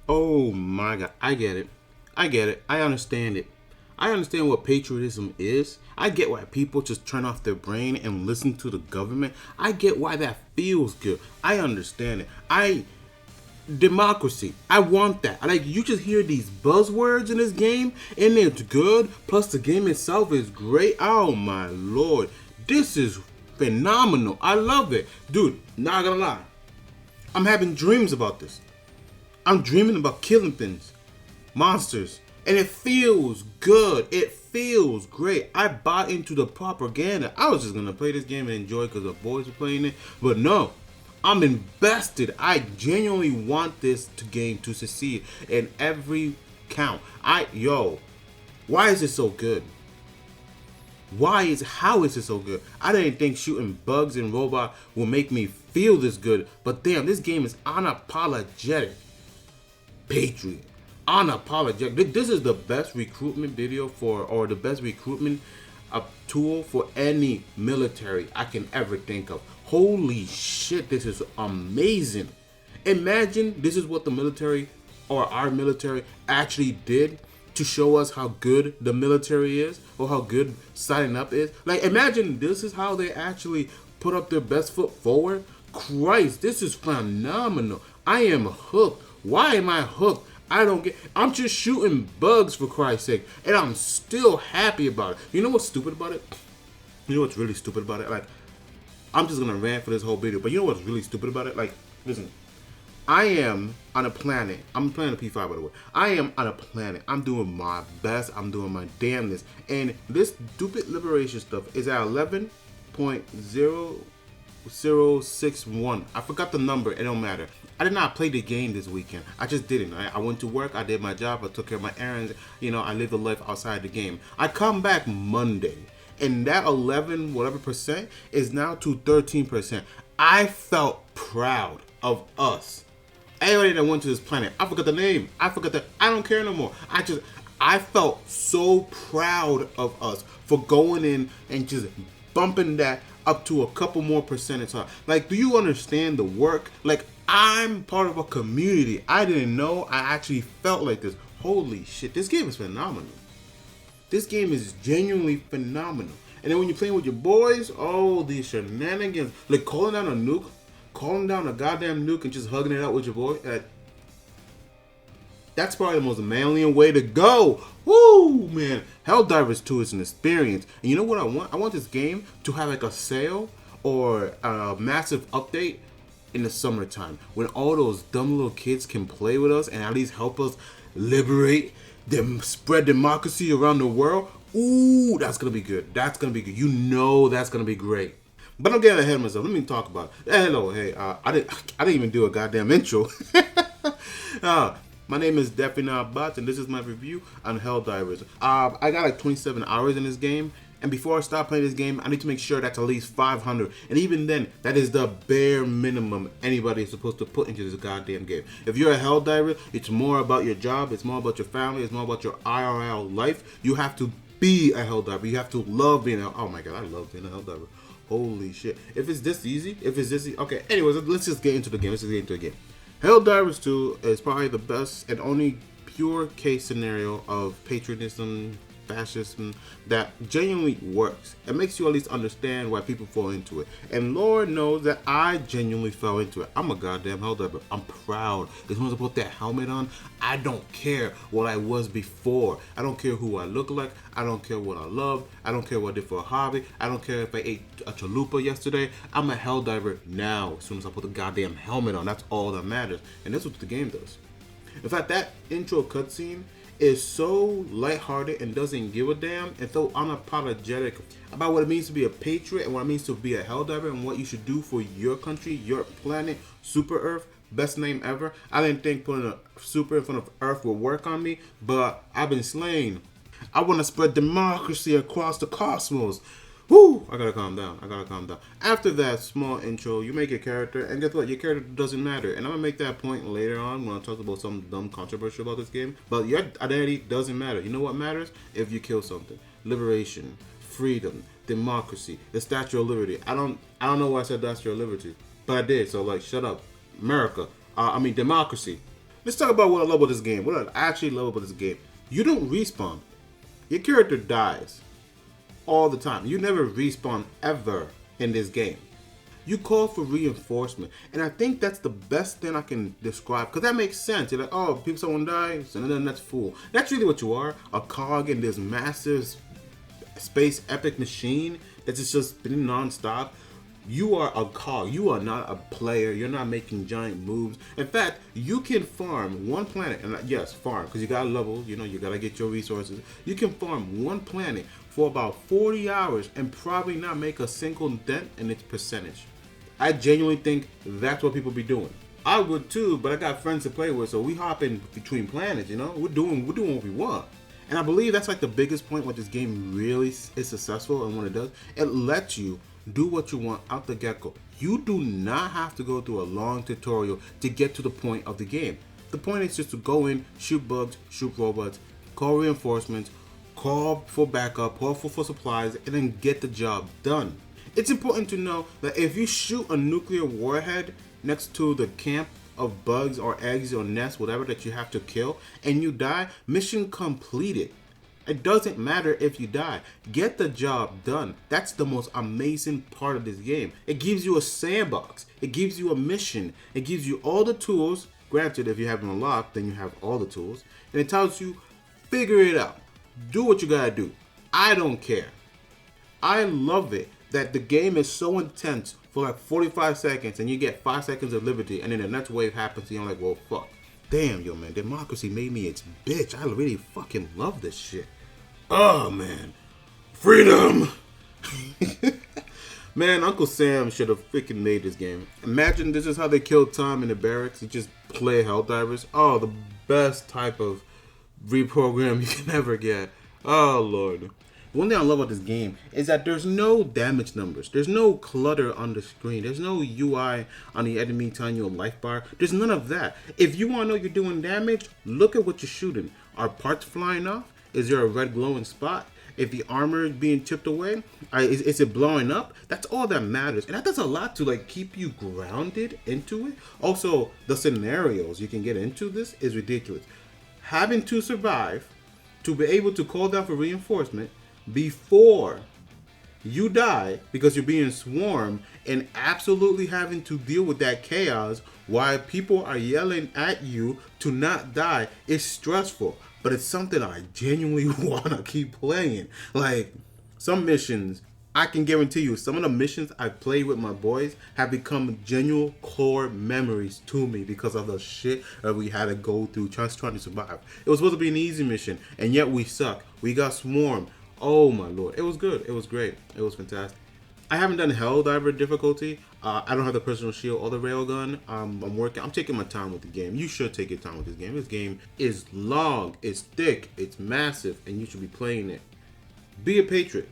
Oh my god, I get it. I get it. I understand it. I understand what patriotism is. I get why people just turn off their brain and listen to the government. I get why that feels good. I understand it. Democracy. I want that. Like, you just hear these buzzwords in this game and it's good. Plus the game itself is great. Oh my lord. This is phenomenal. I love it. Dude, not gonna lie. I'm having dreams about this. I'm dreaming about killing things, monsters, and it feels good. It feels great. I bought into the propaganda. I was just gonna play this game and enjoy it because the boys were playing it, but no, I'm invested. I genuinely want this game to succeed in every count. Why is it so good? How is it so good? I didn't think shooting bugs and robots will make me feel this good, but damn, this game is unapologetic. Patriot. Unapologetic. This is the best recruitment video or the best recruitment tool for any military I can ever think of. Holy shit, this is amazing. Imagine this is what the military or our military actually did to show us how good the military is or how good signing up is. Like, imagine this is how they actually put up their best foot forward. Christ, this is phenomenal. I am hooked. Why am I hooked? I'm just shooting bugs, for Christ's sake, and I'm still happy about it. You know what's stupid about it? You know what's really stupid about it? Like, I'm just gonna rant for this whole video, but you know what's really stupid about it? Like, listen, I am on a planet. I'm playing a P5, by the way. I am on a planet. I'm doing my best. I'm doing my damnness, and this stupid liberation stuff is at 11.0061. I forgot the number. It don't matter. I did not play the game this weekend. I just didn't. I went to work. I did my job. I took care of my errands. You know, I lived a life outside the game. I come back Monday, and that 11 whatever percent is now to 13%. I felt proud of us. Everybody that went to this planet. I forgot the name. I don't care no more. I felt so proud of us for going in and just bumping that up to a couple more percentage. Like, do you understand the work? Like, I'm part of a community. I didn't know I actually felt like this. Holy shit, this game is phenomenal. This game is genuinely phenomenal. And then when you're playing with your boys, oh, these shenanigans. Like calling down a goddamn nuke and just hugging it out with your boy. That's probably the most manly way to go. Woo, man. Helldivers 2 is an experience. And you know what I want? I want this game to have like a sale or a massive update in the summertime when all those dumb little kids can play with us and at least help us liberate them, spread democracy around the world. Ooh, that's gonna be good. That's gonna be good. You know that's gonna be great. But I'm getting ahead of myself. Let me talk about it. Hello, hey, I didn't even do a goddamn intro. My name is Definitely Not Bots, and this is my review on Helldivers. I got like 27 hours in this game, and before I start playing this game, I need to make sure that's at least 500. And even then, that is the bare minimum anybody is supposed to put into this goddamn game. If you're a Helldiver, it's more about your job, it's more about your family, it's more about your IRL life. You have to be a Helldiver. You have to love being oh my god, I love being a Helldiver. Holy shit. If it's this easy, okay, anyways, let's just get into the game. Helldivers 2 is probably the best and only pure case scenario of patriotism, fascism that genuinely works. It makes you at least understand why people fall into it. And Lord knows that I genuinely fell into it. I'm a goddamn Helldiver. I'm proud. As soon as I put that helmet on, I don't care what I was before. I don't care who I look like. I don't care what I love. I don't care what I did for a hobby. I don't care if I ate a chalupa yesterday. I'm a Helldiver now. As soon as I put the goddamn helmet on, that's all that matters. And that's what the game does. In fact, that intro cutscene is so lighthearted and doesn't give a damn and so unapologetic about what it means to be a patriot and what it means to be a Helldiver and what you should do for your country, your planet, Super Earth. Best name ever. I didn't think putting a super in front of Earth would work on me, but I've been slain. I want to spread democracy across the cosmos. Woo! I gotta calm down. After that small intro, you make a character, and guess what? Your character doesn't matter. And I'm gonna make that point later on when I talk about some dumb controversy about this game. But your identity doesn't matter. You know what matters? If you kill something. Liberation, freedom, democracy, the Statue of Liberty. I don't know why I said Statue of Liberty, but I did. So like, shut up, America. Democracy. Let's talk about what I love about this game. What I actually love about this game. You don't respawn. Your character dies all the time. You never respawn ever in this game. You call for reinforcement, and I think that's the best thing I can describe, because that makes sense. You're like, oh, people, someone dies, and then that's fool. That's really what you are, a cog in this massive space epic machine that's just spinning non-stop. You are a cog. You are not a player. You're not making giant moves. In fact, you can farm one planet, and yes, farm, because you got levels, you know, you got to get your resources. You can farm one planet for about 40 hours and probably not make a single dent in its percentage. I genuinely think that's what people be doing. I would too, but I got friends to play with, so we hop in between planets, you know? We're doing what we want. And I believe that's like the biggest point where this game really is successful, and when it does, it lets you do what you want out the get-go. You do not have to go through a long tutorial to get to the point of the game. The point is just to go in, shoot bugs, shoot robots, call reinforcements, call for backup, call for supplies, and then get the job done. It's important to know that if you shoot a nuclear warhead next to the camp of bugs or eggs or nests, whatever that you have to kill, and you die, mission completed. It doesn't matter if you die. Get the job done. That's the most amazing part of this game. It gives you a sandbox. It gives you a mission. It gives you all the tools. Granted, if you have them unlocked, then you have all the tools. And it tells you, figure it out. Do what you gotta do. I don't care. I love it that the game is so intense for like 45 seconds and you get 5 seconds of liberty, and then the next wave happens and you're like, well, fuck. Damn, yo, man, democracy made me its bitch. I really fucking love this shit. Oh, man. Freedom! Man, Uncle Sam should have freaking made this game. Imagine this is how they killed Tom in the barracks. You just play Helldivers. Oh, the best type of reprogram you can ever get. Oh, Lord. One thing I love about this game is that there's no damage numbers. There's no clutter on the screen. There's no UI on the enemy telling you a life bar. There's none of that. If you want to know you're doing damage, look at what you're shooting. Are parts flying off? Is there a red glowing spot? If the armor is being chipped away, is it blowing up? That's all that matters. And that does a lot to like keep you grounded into it. Also, the scenarios you can get into this is ridiculous. Having to survive, to be able to call down for reinforcement before you die because you're being swarmed, and absolutely having to deal with that chaos while people are yelling at you to not die is stressful. But it's something I genuinely want to keep playing. Like, some missions, I can guarantee you, some of the missions I played with my boys have become genuine core memories to me because of the shit that we had to go through just trying to survive. It was supposed to be an easy mission, and yet we suck. We got swarmed. Oh my lord. It was good. It was great. It was fantastic. I haven't done Helldiver difficulty. I don't have the personal shield or the railgun. I'm taking my time with the game. You should take your time with this game. This game is long, it's thick, it's massive, and you should be playing it. Be a patriot.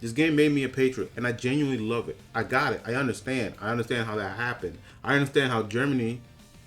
This game made me a patriot, and I genuinely love it. I got it. I understand. I understand how that happened. I understand how Germany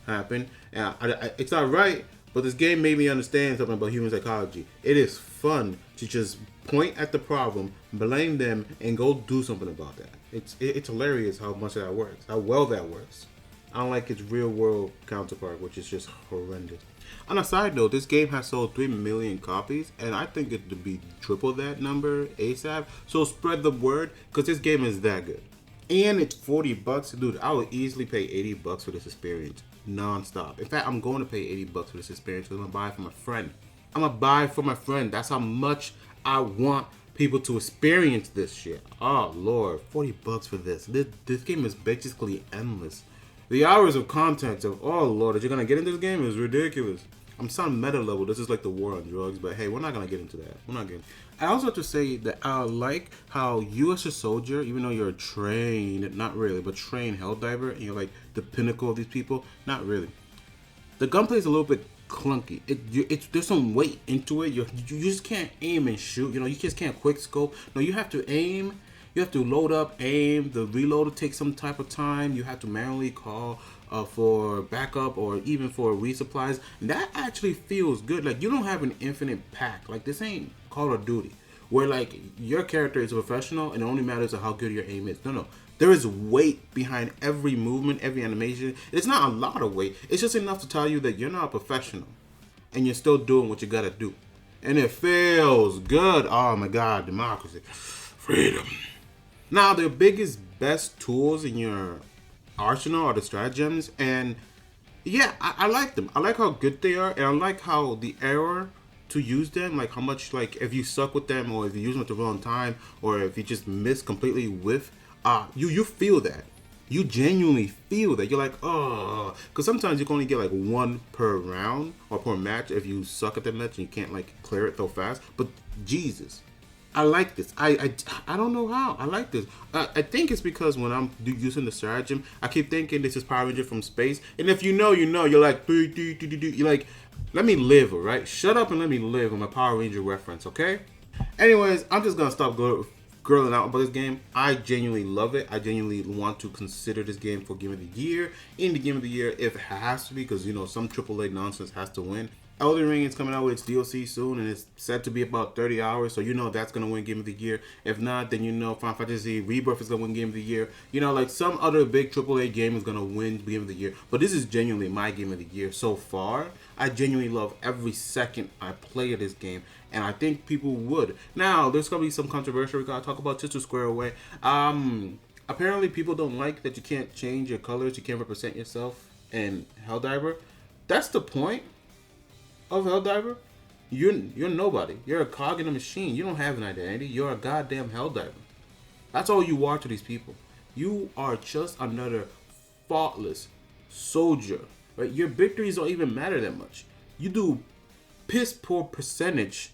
happened. And it's not right, but this game made me understand something about human psychology. It is fun to just point at the problem, blame them, and go do something about that. It's hilarious how much that works, how well that works. I don't like its real world counterpart, which is just horrendous. On a side note, this game has sold 3 million copies, and I think it to be triple that number ASAP. So spread the word, because this game is that good. And it's $40, dude. I would easily pay $80 for this experience, non-stop. In fact, I'm going to pay $80 for this experience because I'm gonna buy it for my friend. I'm gonna buy it for my friend. That's how much I want people to experience this shit. Oh lord, $40 for this. This game is basically endless. The hours of content of, oh lord, that you're gonna get into this game is ridiculous. I'm sounding meta level. This is like the war on drugs, but hey, we're not gonna get into that. We're not getting. I also have to say that I like how you as a soldier, even though you're trained, not really, but trained Helldiver, and you're like the pinnacle of these people, not really. The gunplay is a little bit clunky. There's some weight into it. You just can't aim and shoot. You know, you just can't quick scope. No, you have to aim. You have to load up, aim. The reload will take some type of time. You have to manually call for backup or even for resupplies. That actually feels good. Like, you don't have an infinite pack. Like, this ain't Call of Duty, where like your character is a professional and it only matters how good your aim is. No. There is weight behind every movement, every animation. It's not a lot of weight. It's just enough to tell you that you're not a professional and you're still doing what you gotta do. And it feels good. Oh my God, democracy, freedom. Now, the biggest, best tools in your arsenal are the stratagems, and yeah, I like them. I like how good they are, and I like how the error to use them, like how much, like if you suck with them, or if you use them at the wrong time, or if you just miss completely with, you feel that. You genuinely feel that. You're like, oh, because sometimes you can only get like one per round or per match if you suck at that match and you can't like clear it so fast. But Jesus, I like this. I don't know how. I like this. I think it's because when I'm using the stratagem, I keep thinking this is Power Ranger from space. And if you know, you know. You're like, you're like, let me live, all right? Shut up and let me live on my Power Ranger reference, okay? Anyways, I'm just gonna stop girling out about this game. I genuinely love it. I genuinely want to consider this game for Game of the Year. In the Game of the Year, if it has to be, because you know some AAA nonsense has to win. Elden Ring is coming out with its DLC soon, and it's set to be about 30 hours, so you know that's going to win Game of the Year. If not, then you know Final Fantasy Rebirth is going to win Game of the Year. You know, like some other big AAA game is going to win Game of the Year. But this is genuinely my Game of the Year so far. I genuinely love every second I play of this game, and I think people would. Now, there's going to be some controversy we got to talk about just to square away. Apparently, people don't like that you can't change your colors, you can't represent yourself in Helldiver. That's the point of Helldiver. You're nobody. You're a cog in a machine. You don't have an identity. You're a goddamn Helldiver. That's all you are to these people. You are just another faultless soldier. Right? Your victories don't even matter that much. You do piss poor percentage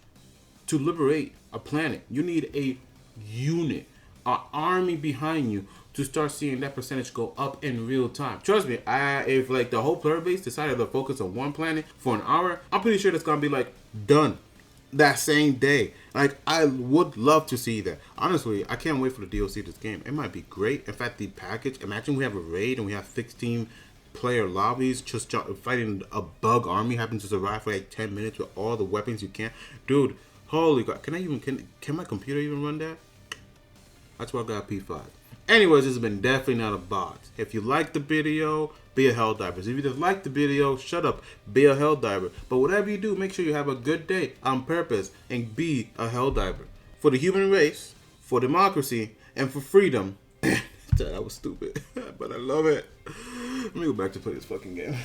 to liberate a planet. You need a unit, an army behind you to start seeing that percentage go up in real time. Trust me, if like the whole player base decided to focus on one planet for an hour, I'm pretty sure that's gonna be like done that same day. Like, I would love to see that. Honestly, I can't wait for the DLC of this game. It might be great. In fact, the package, imagine we have a raid and we have 16 player lobbies just fighting a bug army, having to survive for like 10 minutes with all the weapons you can. Dude, holy God, can my computer even run that? That's why I got P5. Anyways, this has been definitely not a box. If you liked the video, be a Helldiver. If you just liked the video, shut up, be a Helldiver. But whatever you do, make sure you have a good day on purpose and be a Helldiver. For the human race, for democracy, and for freedom. That was stupid, but I love it. Let me go back to play this fucking game.